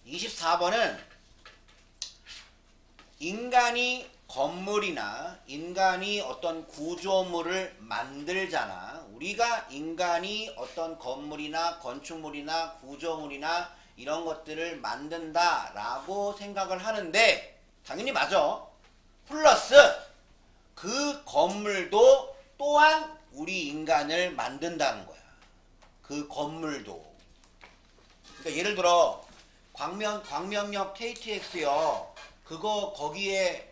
24번은 인간이 건물이나 인간이 어떤 구조물을 만들잖아. 우리가 인간이 어떤 건물이나 건축물이나 구조물이나 이런 것들을 만든다라고 생각을 하는데 당연히 맞아. 플러스 그 건물도 또한 우리 인간을 만든다는 거야. 그 건물도. 그러니까 예를 들어 광명역 KTX요. 그거 거기에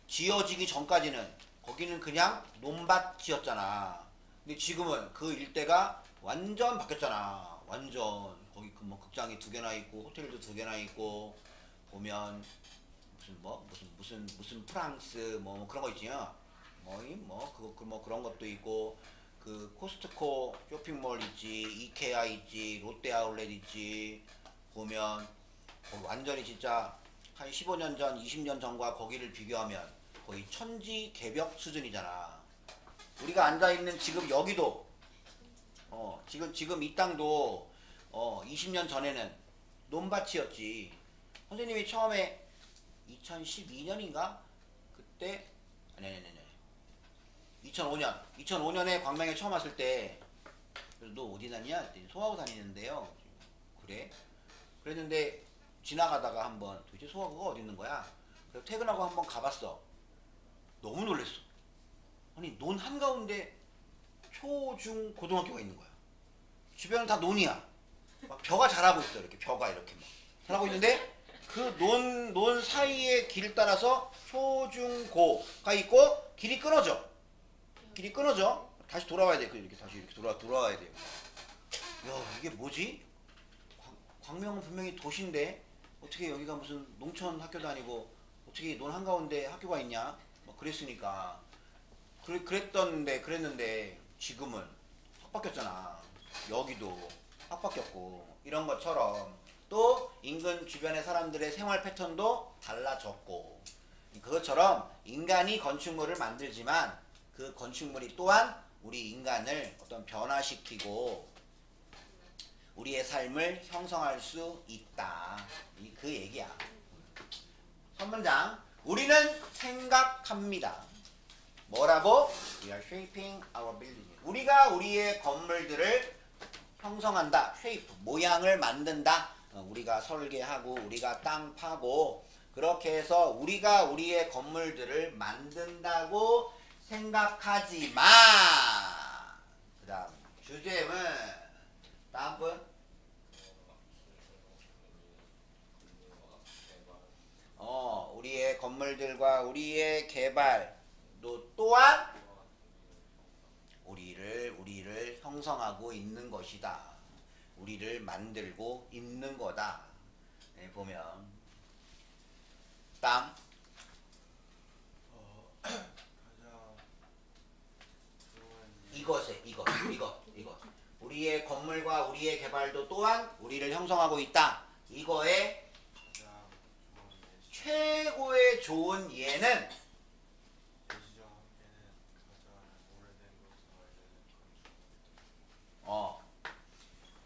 지어지기 전까지는 거기는 그냥 논밭이었잖아. 근데 지금은 그 일대가 완전 바뀌었잖아. 완전 거기 그 뭐 극장이 2개나 있고 호텔도 2개나 있고 보면 무슨 프랑스 뭐 그런 거 있지요. 뭐 그런 것도 있고 그 코스트코 쇼핑몰 있지, 이케아 있지, 롯데 아울렛 있지. 보면 완전히 진짜 한 15년 전, 20년 전과 거기를 비교하면 거의 천지개벽 수준이잖아. 우리가 앉아있는 지금 여기도 지금 이 땅도 20년 전에는 논밭이었지. 선생님이 처음에 2012년인가? 그때 아니 2005년에 광명에 처음 왔을 때 너 어디 다니냐? 소하고 다니는데요. 그래? 그랬는데 지나가다가 한번 도대체 소하고가 어디 있는 거야? 그래서 퇴근하고 한번 가봤어. 너무 놀랬어. 아니 논 한가운데 초, 중, 고등학교가 있는 거야. 주변은 다 논이야. 막 벼가 자라고 있어. 이렇게 벼가 이렇게 막 자라고 있는데 그 논 사이의 길 따라서 초, 중, 고가 있고 길이 끊어져. 다시 돌아와야 돼. 이렇게 다시 이렇게 돌아와야 돼요. 야, 이게 뭐지? 광명은 분명히 도시인데 어떻게 여기가 무슨 농촌 학교도 아니고 어떻게 논 한가운데 학교가 있냐? 막 그랬으니까 그랬는데 지금은 확 바뀌었잖아. 여기도 확 바뀌었고 이런 것처럼 또 인근 주변의 사람들의 생활 패턴도 달라졌고 그것처럼 인간이 건축물을 만들지만 그 건축물이 또한 우리 인간을 어떤 변화시키고 우리의 삶을 형성할 수 있다. 그 얘기야. 선문장. 우리는 생각합니다. 뭐라고? We are shaping our building. 우리가 우리의 건물들을 형성한다. shape, 모양을 만든다. 우리가 설계하고 우리가 땅 파고 그렇게 해서 우리가 우리의 건물들을 만든다고 생각하지 마. 그 다음 주제는 다음 분. 우리의 건물들과 우리의 개발도 또한 우리를 형성하고 있는 것이다. 우리를 만들고 있는 거다. 네, 보면 땅 이거 우리의 건물과 우리의 개발도 또한 우리를 형성하고 있다. 이거의 최고의 좋은 예는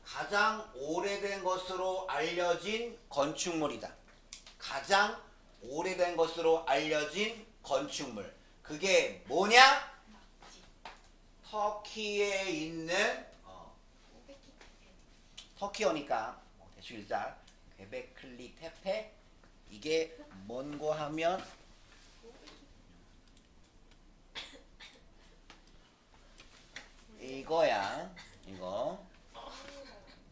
가장 오래된 것으로 알려진 건축물이다. 가장 오래된 것으로 알려진 건축물. 그게 뭐냐? 터키에 있는 터키어니까 대충 읽자. 괴베클리 테페. 이게 뭔고 하면 이거야. 이거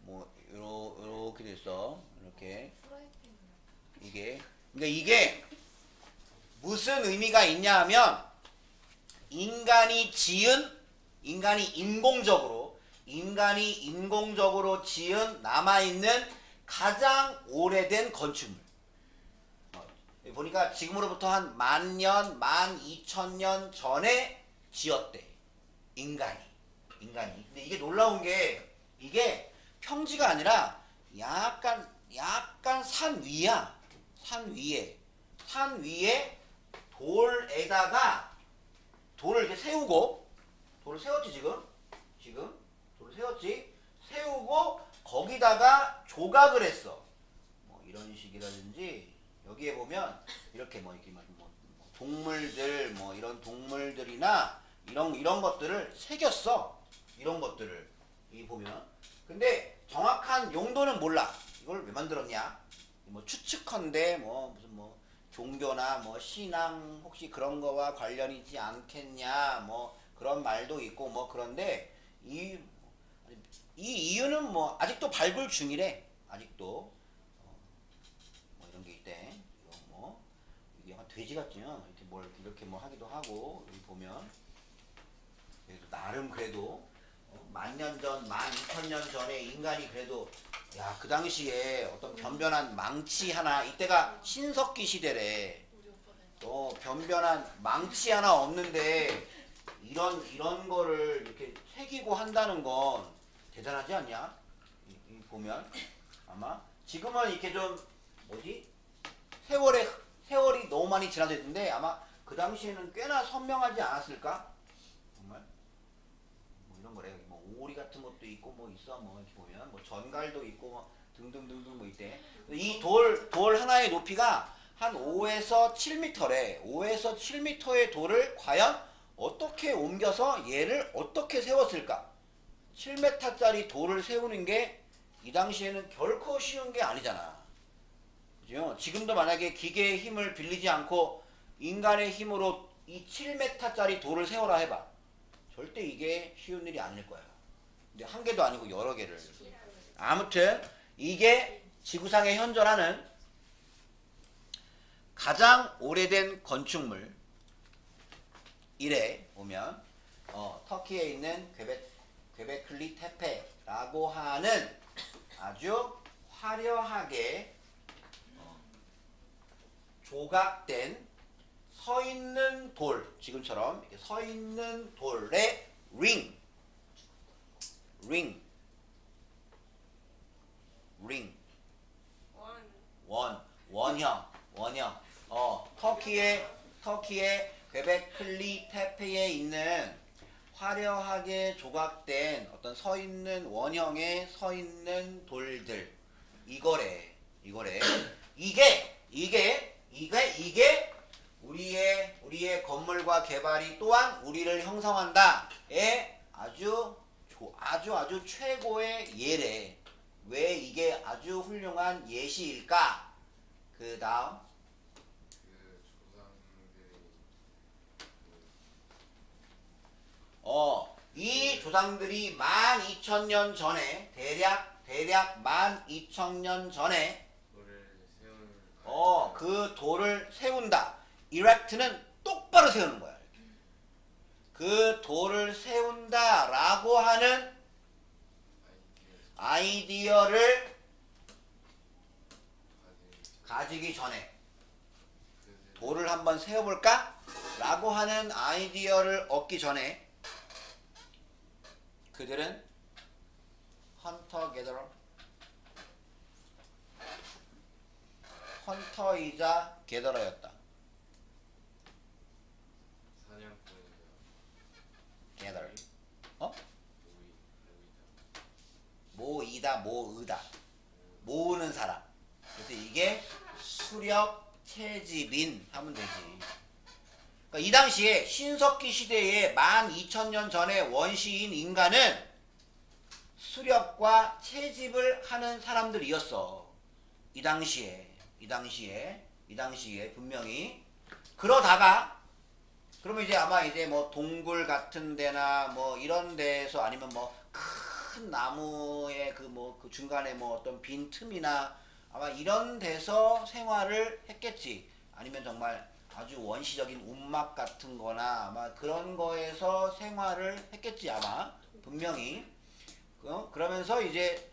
뭐 요렇게 됐어. 이렇게 이게 무슨 의미가 있냐 하면 인간이 인공적으로 지은 남아있는 가장 오래된 건축물. 보니까 지금으로부터 한 10,000년, 12,000년 전에 지었대. 인간이. 근데 이게 놀라운 게 이게 평지가 아니라 약간 산 위야. 산 위에 돌에다가 돌을 이렇게 세우고 돌을 세웠지 지금 돌을 세웠지. 세우고 거기다가 조각을 했어. 뭐 이런 식이라든지 여기에 보면 이렇게 뭐 이렇게 뭐 동물들 뭐 이런 동물들이나 이런 것들을 새겼어. 이런 것들을 이 보면. 근데 정확한 용도는 몰라. 이걸 왜 만들었냐? 뭐 추측컨대 뭐 무슨 뭐 종교나 뭐 신앙 혹시 그런 거와 관련이 있지 않겠냐 뭐 그런 말도 있고 뭐 그런데 이 이유는 뭐 아직도 발굴 중이래. 아직도 뭐 이런 게 있대. 이거 뭐 이게 약간 돼지 같지요. 이렇게 뭘 이렇게 뭐 하기도 하고 여기 보면 그래도 나름 그래도 10,000년 전, 12,000년 전에 인간이 그래도 야, 그 당시에 어떤 변변한 망치 하나 이때가 신석기 시대래. 또 변변한 망치 하나 없는데 이런 거를 이렇게 새기고 한다는 건 대단하지 않냐? 이 보면 아마 지금은 이렇게 좀 뭐지? 세월이 너무 많이 지나서 있는데 아마 그 당시에는 꽤나 선명하지 않았을까? 정말 뭐 이런 거래. 뭐 오리 같은 것도 있고 뭐 있어 뭐 이렇게 보면 뭐 전갈도 있고 뭐 등등등등 뭐 있대. 이 돌 하나의 높이가 한 5에서 7m래. 5에서 7m의 돌을 과연 어떻게 옮겨서 얘를 어떻게 세웠을까? 7m짜리 돌을 세우는 게 이 당시에는 결코 쉬운 게 아니잖아. 그죠? 지금도 만약에 기계의 힘을 빌리지 않고 인간의 힘으로 이 7m짜리 돌을 세워라 해봐. 절대 이게 쉬운 일이 아닐 거야. 근데 한 개도 아니고 여러 개를. 아무튼 이게 지구상에 현존하는 가장 오래된 건축물 이래 보면 터키에 있는 괴베클리 테페라고 하는 아주 화려하게 조각된 서 있는 돌, 지금처럼 이렇게 서 있는 돌의 링, 원형. 터키의 괴베클리 테페에 있는 화려하게 조각된 어떤 서 있는 원형의 서 있는 돌들 이거래. 이게 우리의 건물과 개발이 또한 우리를 형성한다의 아주 최고의 예래. 왜 이게 아주 훌륭한 예시일까? 그 다음 이 조상들이 12,000년 전에 대략 12,000년 전에 그 돌을 세운다. erect는 똑바로 세우는 거야. 그 돌을 세운다라고 하는 아이디어를 가지기 전에 돌을 한번 세워볼까? 라고 하는 아이디어를 얻기 전에 그들은 헌터이자 게더러였다. 게더러. 모으다. 모으는 사람. 그래서 이게 수렵 채집인 하면 되지. 그러니까 이 당시에 신석기 시대에 12,000년 전에 원시인 인간은 수렵과 채집을 하는 사람들이었어. 이 당시에 분명히. 그러다가 그러면 이제 아마 이제 뭐 동굴 같은 데나 뭐 이런 데서 아니면 뭐 큰 나무의 그 중간에 뭐 어떤 빈 틈이나 아마 이런 데서 생활을 했겠지. 아니면 정말 아주 원시적인 움막 같은 거나 아마 그런 거에서 생활을 했겠지 아마. 분명히. 그러면서 이제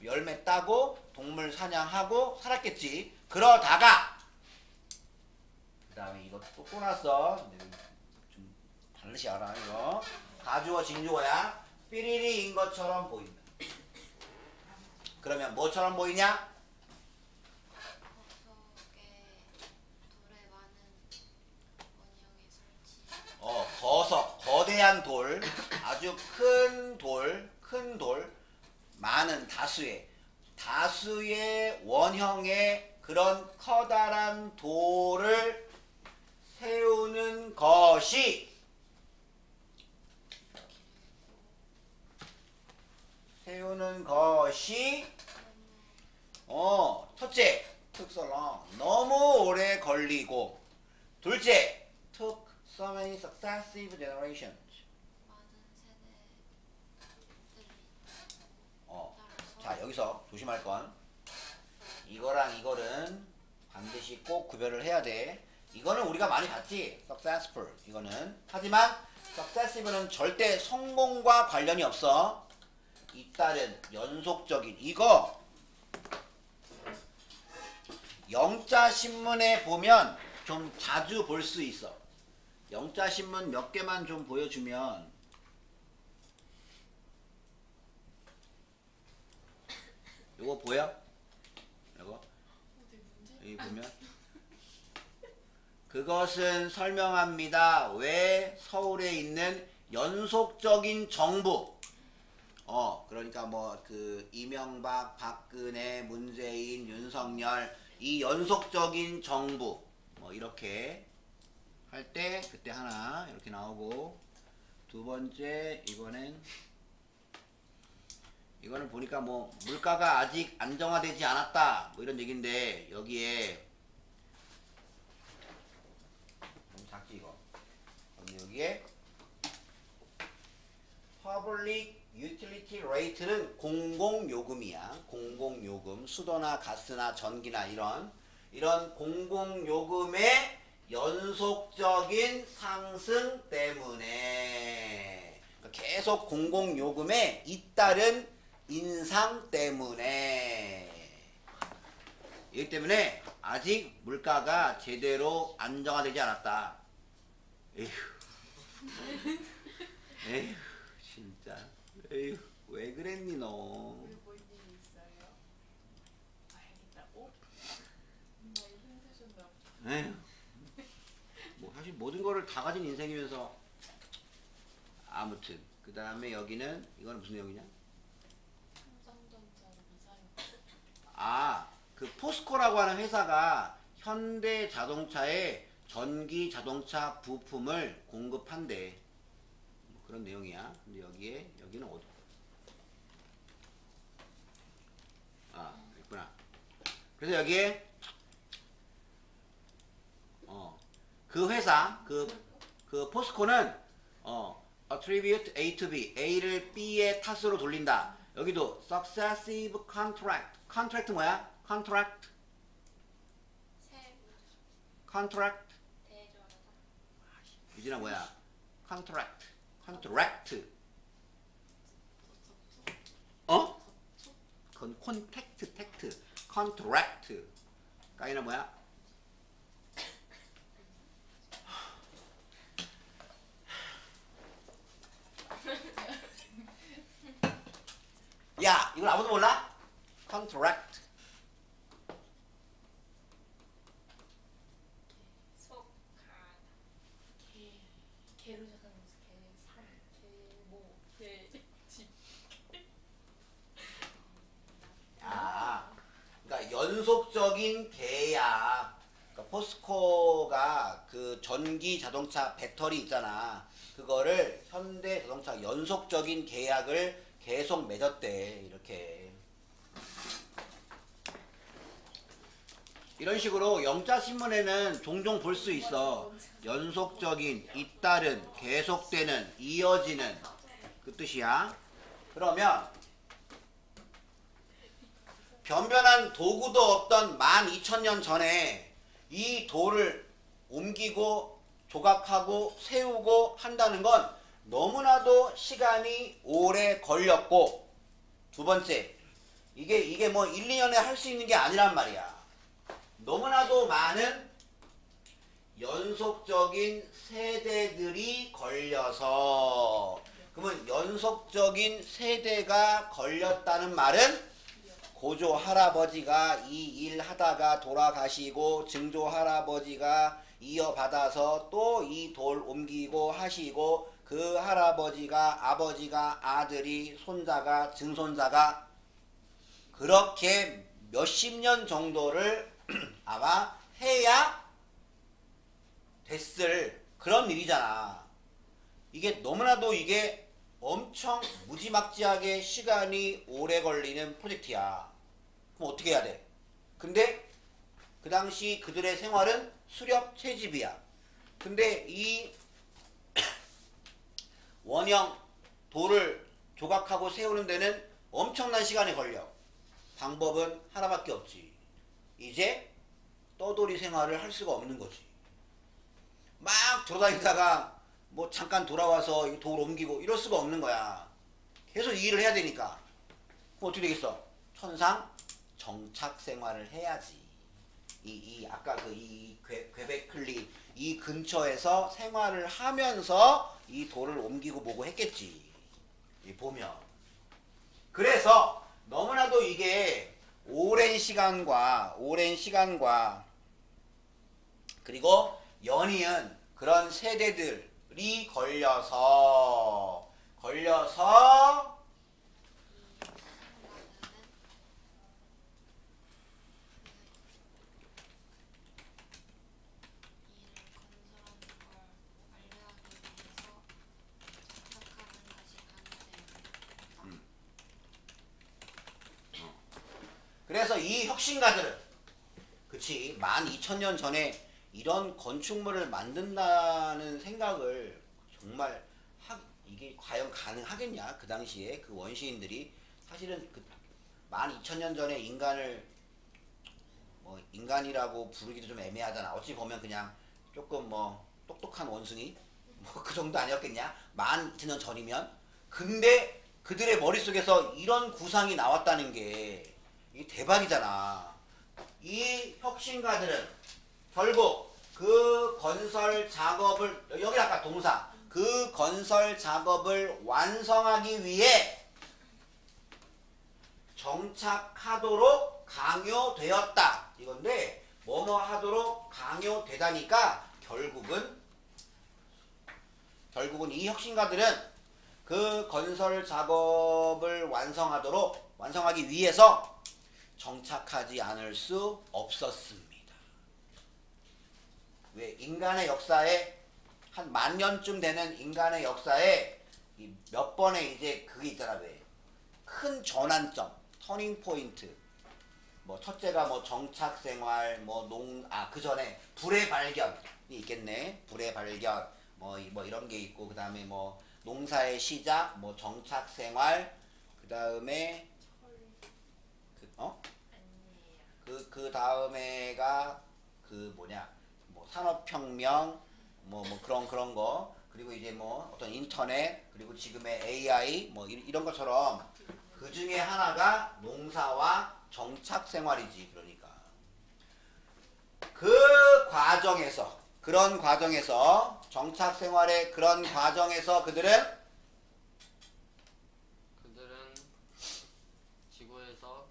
열매 따고 동물 사냥하고 살았겠지. 그러다가 그 다음에 이거 또 꺼놨어. 좀 반드시 알아. 이거 가주어 징주어야. 삐리리인 것처럼 보인다. 그러면 뭐처럼 보이냐? 거대한 돌, 아주 큰 돌, 많은 다수의 원형의 그런 커다란 돌을 세우는 것이 첫째, took so long. 너무 오래 걸리고. 둘째, took so many successive generations. 자, 여기서 조심할 건 이거랑 이거는 반드시 꼭 구별을 해야 돼. 이거는 우리가 많이 봤지? successful. 이거는. 하지만 successive는 절대 성공과 관련이 없어. 잇따른 연속적인 이거 영자 신문에 보면 좀 자주 볼 수 있어. 영자 신문 몇 개만 좀 보여주면 이거 보여? 이거 여기 보면 그것은 설명합니다. 왜 서울에 있는 연속적인 정부 그러니까 뭐 그 이명박, 박근혜, 문재인, 윤석열 이 연속적인 정부 뭐 이렇게 할 때 그때 하나 이렇게 나오고 두 번째 이거는 보니까 뭐 물가가 아직 안정화되지 않았다 뭐 이런 얘기인데 여기에 너무 작지 이거 여기에 Public Utility Rate는 공공요금이야. 공공요금, 수도나 가스나 전기나 이런 공공요금의 연속적인 상승 때문에 계속 공공요금에 잇따른 인상 때문에 이기 때문에 아직 물가가 제대로 안정화되지 않았다. 에휴. 에휴. 진짜 에휴 왜 그랬니 너? 왜 뭔 일이 있어요? 알겠다고? 많이 힘드셨나 보다. 에휴 뭐 사실 모든 거를 다 가진 인생이면서 아무튼 그 다음에 여기는 이거는 무슨 내용이냐? 삼성전자 미사일. 그 포스코라고 하는 회사가 현대 자동차에 전기 자동차 부품을 공급한대. 그런 내용이야. 근데 여기는 어디? 있구나. 그래서 여기에 그 회사 그 포스코는 attribute A to B, A를 B의 탓으로 돌린다. 여기도 successive contract 뭐야? contract 유진아 뭐야? contract 그건 contact contract 까이나 뭐야? 야 이걸 아무도 몰라? contract 개로 시작하는 집. 그러니까 연속적인 계약. 그러니까 포스코가 그 전기 자동차 배터리 있잖아. 그거를 현대 자동차 연속적인 계약을 계속 맺었대. 이렇게. 이런 식으로 영자 신문에는 종종 볼 수 있어. 연속적인, 잇따른, 계속되는, 이어지는 그 뜻이야. 그러면 변변한 도구도 없던 12,000년 전에 이 돌을 옮기고 조각하고 세우고 한다는 건 너무나도 시간이 오래 걸렸고 두 번째 이게 뭐 1, 2년에 할 수 있는 게 아니란 말이야. 너무나도 많은 연속적인 세대들이 걸려서 그러면 연속적인 세대가 걸렸다는 말은 고조 할아버지가 이 일 하다가 돌아가시고 증조 할아버지가 이어받아서 또 이 돌 옮기고 하시고 그 할아버지가 아버지가 아들이 손자가 증손자가 그렇게 몇십 년 정도를 아마 해야 됐을 그런 일이잖아. 이게 너무나도 이게 엄청 무지막지하게 시간이 오래 걸리는 프로젝트야. 그럼 어떻게 해야 돼? 근데 그 당시 그들의 생활은 수렵 채집이야. 근데 이 원형 돌을 조각하고 세우는 데는 엄청난 시간이 걸려. 방법은 하나밖에 없지. 이제 떠돌이 생활을 할 수가 없는 거지. 막 돌아다니다가 뭐 잠깐 돌아와서 돌 옮기고 이럴 수가 없는 거야. 계속 이 일을 해야 되니까. 그럼 어떻게 되겠어? 천상 정착 생활을 해야지. 아까 이 퀘베클리 이 근처에서 생활을 하면서 이 돌을 옮기고 뭐고 했겠지. 보면. 그래서 너무나도 이게 오랜 시간과 그리고 연이은 그런 세대들이 걸려서 그래서 이 혁신가들은 그치 12,000년 전에 이런 건축물을 만든다는 생각을 정말 이게 과연 가능하겠냐 그 당시에 그 원시인들이 사실은 그 12,000년 전에 인간을 뭐 인간이라고 부르기도 좀 애매하잖아. 어찌 보면 그냥 조금 뭐 똑똑한 원숭이 뭐 그 정도 아니었겠냐 12,000년 전이면. 근데 그들의 머릿속에서 이런 구상이 나왔다는 게 이게 대박이잖아. 이 혁신가들은 결국 그 건설 작업을 여기 아까 동사 그 건설 작업을 완성하기 위해 정착하도록 강요되었다 이건데 뭐뭐 하도록 강요되다니까 결국은 이 혁신가들은 그 건설 작업을 완성하기 위해서 정착하지 않을 수 없었습니다. 왜 인간의 역사에 한 10,000년쯤 되는 인간의 역사에 몇 번의 이제 그게 있잖아. 왜 큰 전환점, 터닝 포인트. 뭐 첫째가 뭐 정착 생활, 뭐 그 전에 불의 발견이 있겠네. 불의 발견, 뭐 이런 게 있고 그 다음에 뭐 농사의 시작, 뭐 정착 생활, 그 다음에 그 다음에가 그 뭐냐 뭐 산업혁명 뭐 그런 거 그리고 이제 뭐 어떤 인터넷 그리고 지금의 AI 뭐 이런 것처럼 그 중에 하나가 농사와 정착 생활이지. 그러니까 그런 과정에서 정착 생활의 그런 과정에서 그들은 지구에서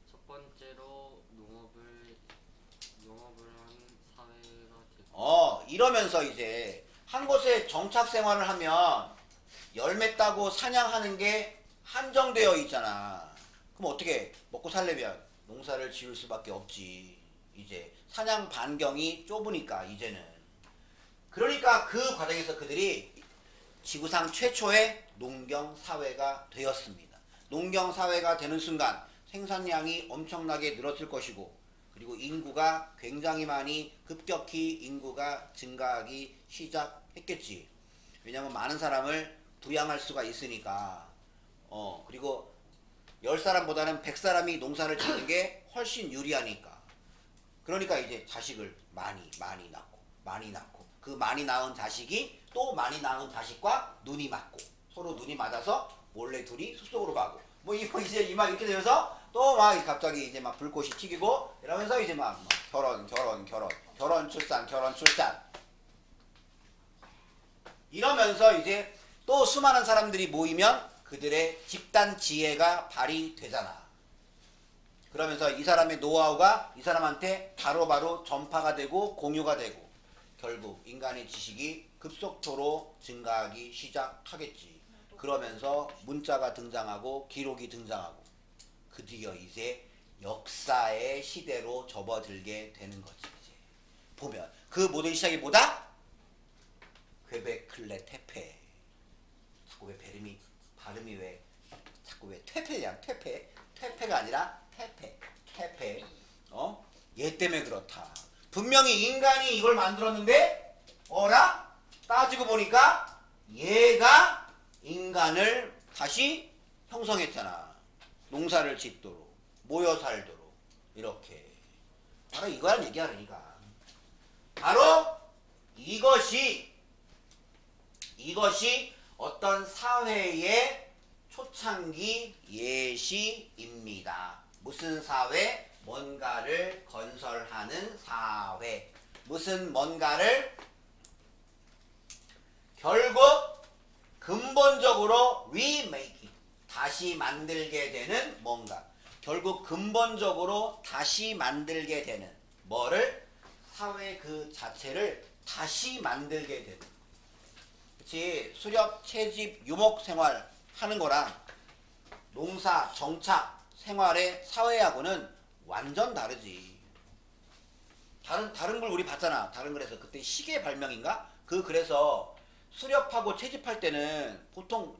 첫 번째로 농업을 한 사회가 됐고 이러면서 이제 한 곳에 정착 생활을 하면 열매 따고 사냥하는 게 한정되어 있잖아. 그럼 어떻게 먹고 살려면 농사를 지을 수밖에 없지. 이제 사냥 반경이 좁으니까 이제는. 그러니까 그 과정에서 그들이 지구상 최초의 농경 사회가 되었습니다. 농경 사회가 되는 순간 생산량이 엄청나게 늘었을 것이고 그리고 인구가 굉장히 많이 급격히 인구가 증가하기 시작했겠지. 왜냐하면 많은 사람을 부양할 수가 있으니까. 그리고 10사람보다는 100사람이 농사를 짓는 게 훨씬 유리하니까. 그러니까 이제 자식을 많이 낳고 그 많이 낳은 자식이 또 많이 낳은 자식과 눈이 맞고 서로 눈이 맞아서 몰래 둘이 숲속으로 가고 뭐 이제 이만 이렇게 되면서 또 막 갑자기 이제 막 불꽃이 튀기고 이러면서 이제 막 결혼 출산 이러면서 이제 또 수많은 사람들이 모이면 그들의 집단 지혜가 발휘되잖아. 그러면서 이 사람의 노하우가 이 사람한테 바로바로 전파가 되고 공유가 되고 결국 인간의 지식이 급속도로 증가하기 시작하겠지. 그러면서 문자가 등장하고 기록이 등장하고 드디어 이제 역사의 시대로 접어들게 되는 거지. 이제 보면 그 모든 시작이 뭐다? 퀘베클레 테페. 자꾸 왜 발음이 왜 자꾸 왜 퇴폐냐? 퇴폐가 아니라 테페. 얘 때문에 그렇다. 분명히 인간이 이걸 만들었는데 어라? 따지고 보니까 얘가 인간을 다시 형성했잖아. 농사를 짓도록, 모여 살도록, 이렇게. 바로 이거야 얘기하려니까. 바로 이것이 어떤 사회의 초창기 예시입니다. 무슨 사회? 뭔가를 건설하는 사회. 무슨 뭔가를 결국 근본적으로 remake, 다시 만들게 되는 뭔가. 결국 근본적으로 다시 만들게 되는 뭐를? 사회 그 자체를 다시 만들게 되는. 그치? 수렵, 채집, 유목 생활 하는 거랑 농사, 정착, 생활의 사회하고는 완전 다르지. 다른 걸 우리 봤잖아. 다른 글에서 그때 시계 발명인가? 그래서 수렵하고 채집할 때는 보통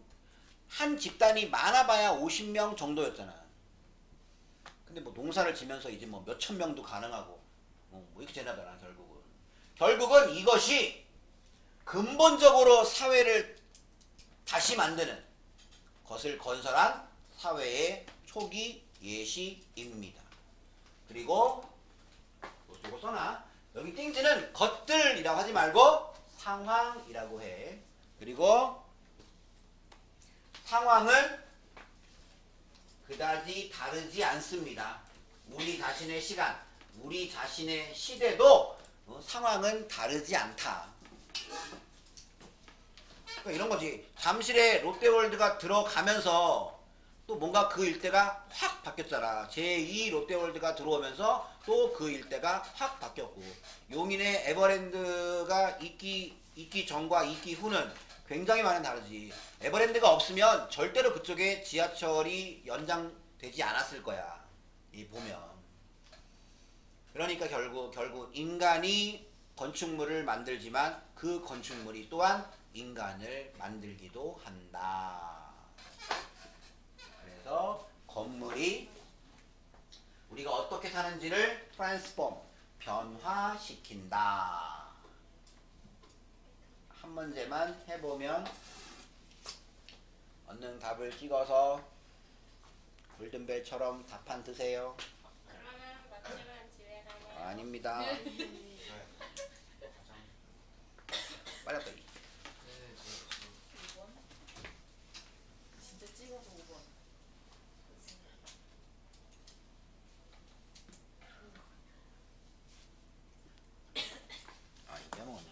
한 집단이 많아봐야 50명 정도였잖아. 근데 뭐 농사를 지면서 이제 뭐 몇천 명도 가능하고 뭐 이렇게 되나더라. 결국은 이것이 근본적으로 사회를 다시 만드는 것을 건설한 사회의 초기 예시입니다. 그리고 요거 써놔. 여기 띵지는 것들이라고 하지 말고 상황이라고 해. 그리고 상황은 그다지 다르지 않습니다. 우리 자신의 시간, 우리 자신의 시대도 상황은 다르지 않다. 그러니까 이런 거지. 잠실에 롯데월드가 들어가면서 또 뭔가 그 일대가 확 바뀌었잖아. 제2 롯데월드가 들어오면서 또 그 일대가 확 바뀌었고, 용인의 에버랜드가 있기 전과 있기 후는 굉장히 많은 다르지. 에버랜드가 없으면 절대로 그쪽에 지하철이 연장되지 않았을 거야. 이 보면. 그러니까 결국 인간이 건축물을 만들지만 그 건축물이 또한 인간을 만들기도 한다. 그래서 건물이 우리가 어떻게 사는지를 트랜스폼, 변화시킨다. 한 문제만 해보면 얻는 답을 찍어서 골든벨처럼 답판 드세요. 그러면 맞추면 집에 가요. 아닙니다. 빨리 빨리. 5번? 진짜 찍어서 5번. 아 이게 뭐냐.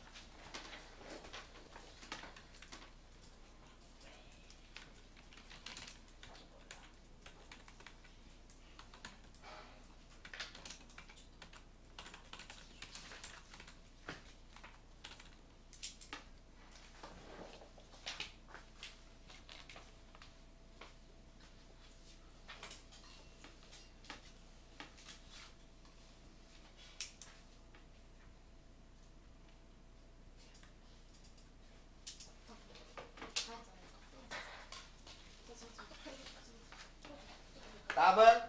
답은?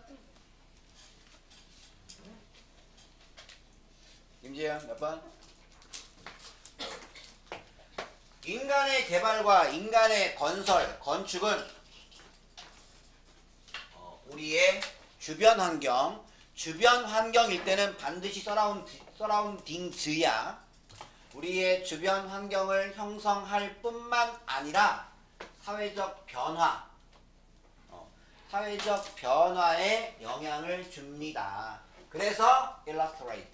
김지현 몇 번? 인간의 개발과 인간의 건축은 우리의 주변 환경일 때는 반드시 서라운딩즈야. 우리의 주변 환경을 형성할 뿐만 아니라 사회적 변화에 영향을 줍니다. 그래서 illustrate,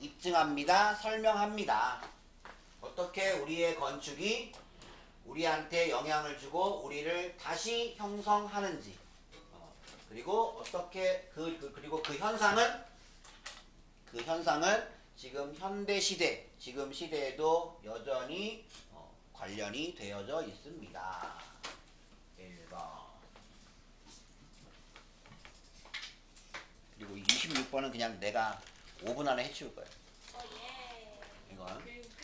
입증합니다. 설명합니다. 어떻게 우리의 건축이 우리한테 영향을 주고 우리를 다시 형성하는지, 그리고 어떻게 그리고 그 현상은 지금 현대 시대, 지금 시대에도 여전히 관련이 되어져 있습니다. 1번. 그리고 26번은 그냥 내가 5분 안에 해치울 거야. 어, 예. 이건. 그